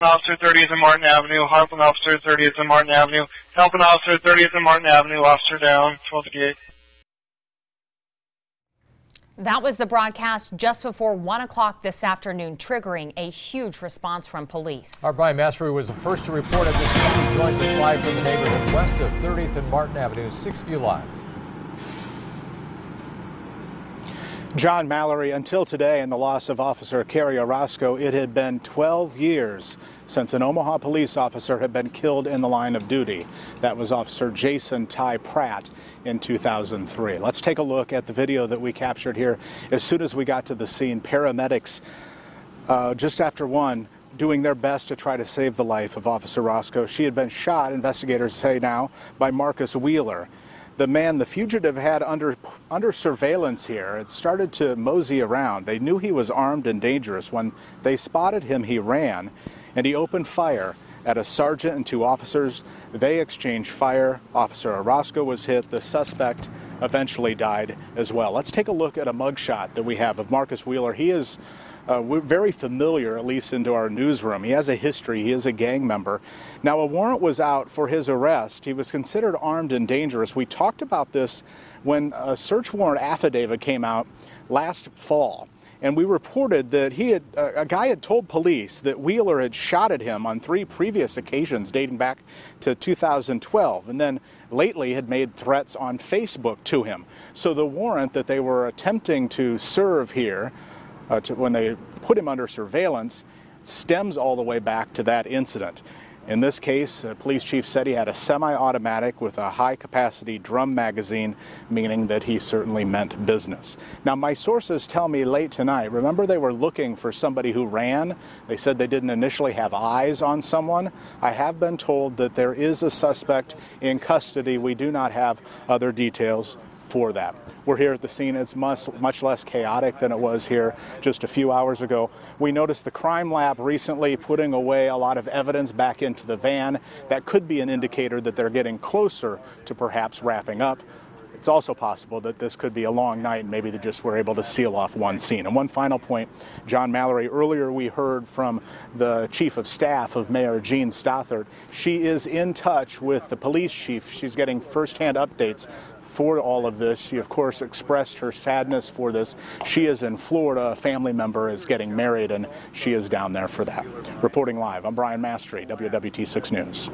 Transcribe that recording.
Officer 30th and Martin Avenue, Harlan Officer 30th and Martin Avenue, helping Officer 30th and Martin Avenue, officer down, 1258. That was the broadcast just before 1 o'clock this afternoon, triggering a huge response from police. Our Brian Mastery was the first to report at the scene. He joins us live from the neighborhood west of 30th and Martin Avenue, 6 View Live. John Mallory, until today and the loss of Officer Kerry Orozco, it had been 12 years since an Omaha police officer had been killed in the line of duty. That was Officer Jason Ty Pratt in 2003. Let's take a look at the video that we captured here. As soon as we got to the scene, paramedics just after 1 doing their best to try to save the life of Officer Orozco. She had been shot, investigators say now, by Marcus Wheeler. The man the fugitive had under surveillance here had started to mosey around. They knew he was armed and dangerous. When they spotted him, he ran, and he opened fire at a sergeant and 2 officers. They exchanged fire. Officer Orozco was hit. The suspect eventually died as well. Let's take a look at a mugshot that we have of Marcus Wheeler. He is we're very familiar, at least into our newsroom. He has a history. He is a gang member. Now, a warrant was out for his arrest. He was considered armed and dangerous. We talked about this when a search warrant affidavit came out last fall. And we reported that a guy had told police that Wheeler had shot at him on 3 previous occasions dating back to 2012, and then lately had made threats on Facebook to him. So the warrant that they were attempting to serve here when they put him under surveillance stems all the way back to that incident. In this case, the police chief said he had a semi-automatic with a high-capacity drum magazine, meaning that he certainly meant business. Now, my sources tell me late tonight, remember they were looking for somebody who ran? They said they didn't initially have eyes on someone. I have been told that there is a suspect in custody. We do not have other details for that. We're here at the scene. It's much less chaotic than it was here just a few hours ago. We noticed the crime lab recently putting away a lot of evidence back into the van. That could be an indicator that they're getting closer to perhaps wrapping up. It's also possible that this could be a long night and maybe they just were able to seal off one scene. And one final point, John Mallory, earlier we heard from the chief of staff of Mayor Jean Stothert. She is in touch with the police chief. She's getting firsthand updates for all of this. She, of course, expressed her sadness for this. She is in Florida. A family member is getting married, and she is down there for that. Reporting live, I'm Brian Mastery, WWT6 News.